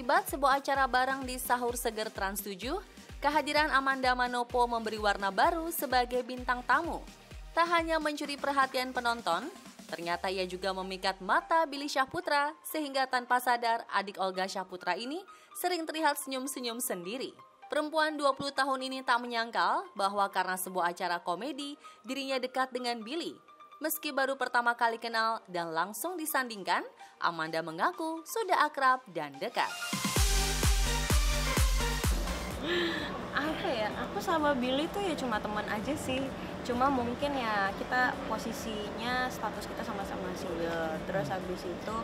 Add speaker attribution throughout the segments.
Speaker 1: Terlibat sebuah acara bareng di Sahur Seger Trans 7, kehadiran Amanda Manopo memberi warna baru sebagai bintang tamu. Tak hanya mencuri perhatian penonton, ternyata ia juga memikat mata Billy Syahputra sehingga tanpa sadar adik Olga Syahputra ini sering terlihat senyum-senyum sendiri. Perempuan 20 tahun ini tak menyangkal bahwa karena sebuah acara komedi, dirinya dekat dengan Billy. Meski baru pertama kali kenal dan langsung disandingkan, Amanda mengaku sudah akrab dan dekat.
Speaker 2: Apa ya, aku sama Billy tuh ya cuma teman aja sih. Cuma mungkin ya kita posisinya, status kita sama-sama single. Terus habis itu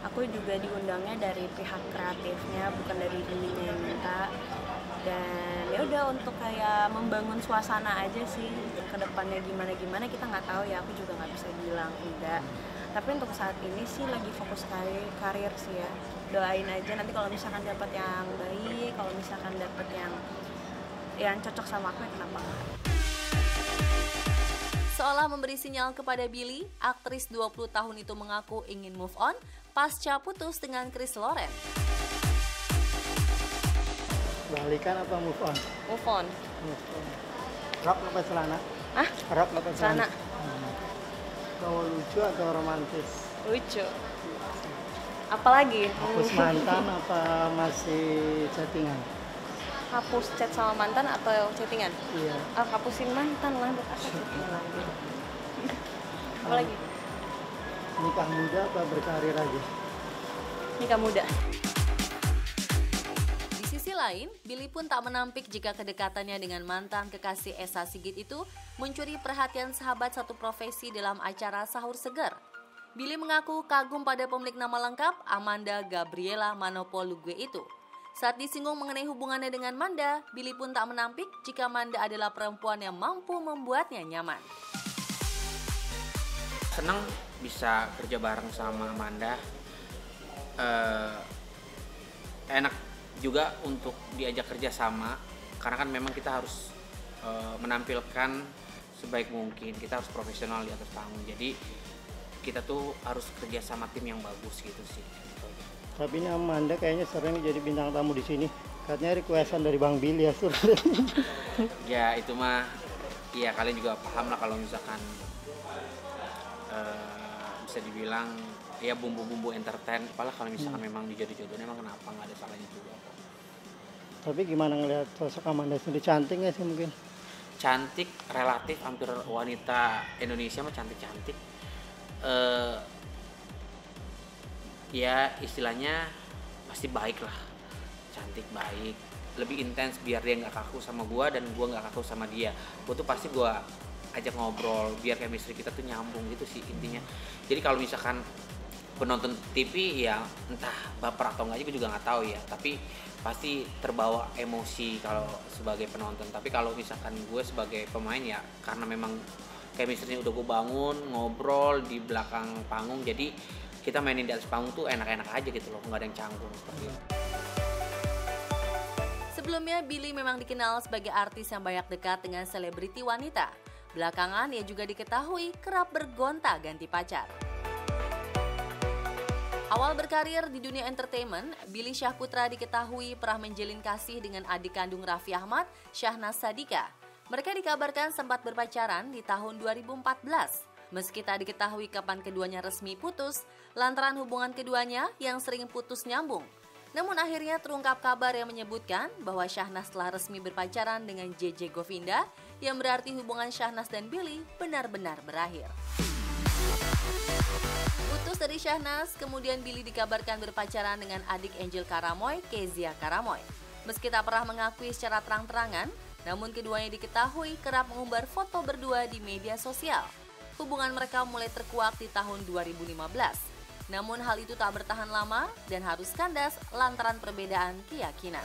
Speaker 2: aku juga diundangnya dari pihak kreatifnya, bukan dari Billy-nya yang minta. Dan ya udah untuk kayak membangun suasana aja sih, ke depannya gimana kita nggak tahu ya, aku juga nggak bisa bilang enggak. Tapi untuk saat ini sih lagi fokus karir sih ya. Doain aja nanti kalau misalkan dapat yang baik, kalau misalkan dapat yang cocok sama aku ya kenapa enggak.
Speaker 1: Seolah memberi sinyal kepada Billy, aktris 20 tahun itu mengaku ingin move on pasca putus dengan Chris Loren.
Speaker 3: Balikan apa move on?
Speaker 2: Move on.
Speaker 3: Rok apa celana?
Speaker 2: Hah?
Speaker 3: Rok apa celana?
Speaker 2: Celana.
Speaker 3: Kalau lucu atau romantis?
Speaker 2: Lucu. Apalagi?
Speaker 3: Hapus mantan apa masih chattingan?
Speaker 2: Hapus chat sama mantan atau chattingan?
Speaker 3: Iya.
Speaker 2: Hapusin mantan lah, buat apa chattingan lagi. Apalagi?
Speaker 3: Nikah muda apa berkarir aja?
Speaker 2: Nikah muda.
Speaker 1: Di sisi lain, Billy pun tak menampik jika kedekatannya dengan mantan kekasih Esa Sigit itu mencuri perhatian sahabat satu profesi dalam acara Sahur Seger. Billy mengaku kagum pada pemilik nama lengkap Amanda Gabriela Manopo Lugwe itu. Saat disinggung mengenai hubungannya dengan Manda, Billy pun tak menampik jika Manda adalah perempuan yang mampu membuatnya nyaman.
Speaker 4: Senang bisa kerja bareng sama Amanda. Enak juga untuk diajak kerja sama, karena kan memang kita harus menampilkan sebaik mungkin, kita harus profesional di atas panggung, jadi kita tuh harus kerja sama tim yang bagus gitu sih.
Speaker 3: Tapi ini Amanda kayaknya sering jadi bintang tamu di sini. Katanya requestan dari Bang Billy ya, Sur.
Speaker 4: Ya itu mah, ya kalian juga paham lah kalau misalkan bisa dibilang ya bumbu-bumbu entertain, apalah kalau misalkan memang dijodoh-jodohin, emang kenapa nggak ada salahnya juga.
Speaker 3: Tapi gimana ngelihat sosok Amanda sendiri, cantik nggak sih mungkin?
Speaker 4: Cantik, relatif hampir wanita Indonesia mah cantik-cantik. Ya istilahnya pasti baik lah, cantik baik, lebih intens biar dia nggak kaku sama gua dan gua nggak kaku sama dia. Gua tuh pasti gua ajak ngobrol biar chemistry kita tuh nyambung gitu sih intinya. Jadi kalau misalkan penonton TV ya entah baper atau enggak juga nggak tahu ya, tapi pasti terbawa emosi kalau sebagai penonton. Tapi kalau misalkan gue sebagai pemain ya karena memang chemistry-nya udah gue bangun, ngobrol di belakang panggung, jadi kita mainin di atas panggung tuh enak-enak aja gitu loh, nggak ada yang canggung seperti itu.
Speaker 1: Sebelumnya, Billy memang dikenal sebagai artis yang banyak dekat dengan selebriti wanita. Belakangan, ia juga diketahui kerap bergonta-ganti pacar. Awal berkarir di dunia entertainment, Billy Syahputra diketahui pernah menjalin kasih dengan adik kandung Raffi Ahmad, Syahnaz Sadiqah. Mereka dikabarkan sempat berpacaran di tahun 2014. Meski tak diketahui kapan keduanya resmi putus, lantaran hubungan keduanya yang sering putus nyambung. Namun akhirnya terungkap kabar yang menyebutkan bahwa Syahnaz telah resmi berpacaran dengan JJ Govinda, yang berarti hubungan Syahnaz dan Billy benar-benar berakhir. Putus dari Syahnaz, kemudian Billy dikabarkan berpacaran dengan adik Angel Karamoy, Kezia Karamoy. Meski tak pernah mengakui secara terang-terangan, namun keduanya diketahui kerap mengumbar foto berdua di media sosial. Hubungan mereka mulai terkuak di tahun 2015. Namun hal itu tak bertahan lama dan harus kandas lantaran perbedaan keyakinan.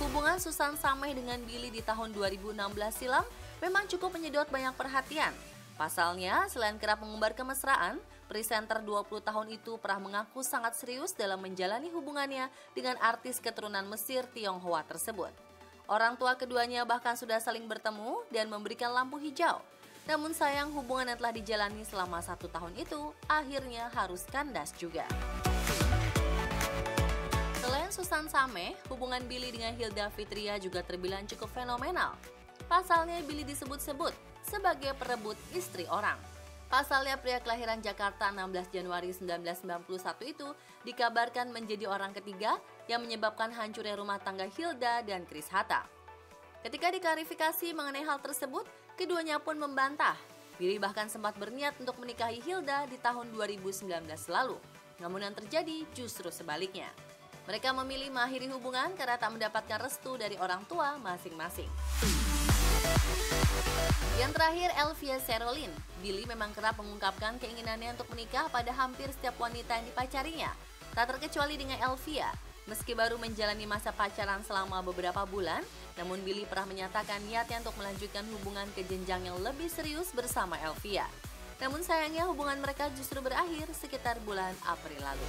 Speaker 1: Hubungan Susan Sameh dengan Billy di tahun 2016 silam memang cukup menyedot banyak perhatian. Pasalnya, selain kerap mengumbar kemesraan, presenter 20 tahun itu pernah mengaku sangat serius dalam menjalani hubungannya dengan artis keturunan Mesir Tionghoa tersebut. Orang tua keduanya bahkan sudah saling bertemu dan memberikan lampu hijau. Namun sayang hubungan yang telah dijalani selama 1 tahun itu akhirnya harus kandas juga. Susan Sameh, hubungan Billy dengan Hilda Fitria juga terbilang cukup fenomenal. Pasalnya Billy disebut-sebut sebagai perebut istri orang. Pasalnya pria kelahiran Jakarta 16 Januari 1991 itu dikabarkan menjadi orang ketiga yang menyebabkan hancurnya rumah tangga Hilda dan Chris Hatta. Ketika diklarifikasi mengenai hal tersebut, keduanya pun membantah. Billy bahkan sempat berniat untuk menikahi Hilda di tahun 2019 lalu. Namun yang terjadi justru sebaliknya. Mereka memilih mengakhiri hubungan karena tak mendapatkan restu dari orang tua masing-masing. Yang terakhir, Elvia Serolin. Billy memang kerap mengungkapkan keinginannya untuk menikah pada hampir setiap wanita yang dipacarinya. Tak terkecuali dengan Elvia. Meski baru menjalani masa pacaran selama beberapa bulan, namun Billy pernah menyatakan niatnya untuk melanjutkan hubungan ke jenjang yang lebih serius bersama Elvia. Namun sayangnya hubungan mereka justru berakhir sekitar bulan April lalu.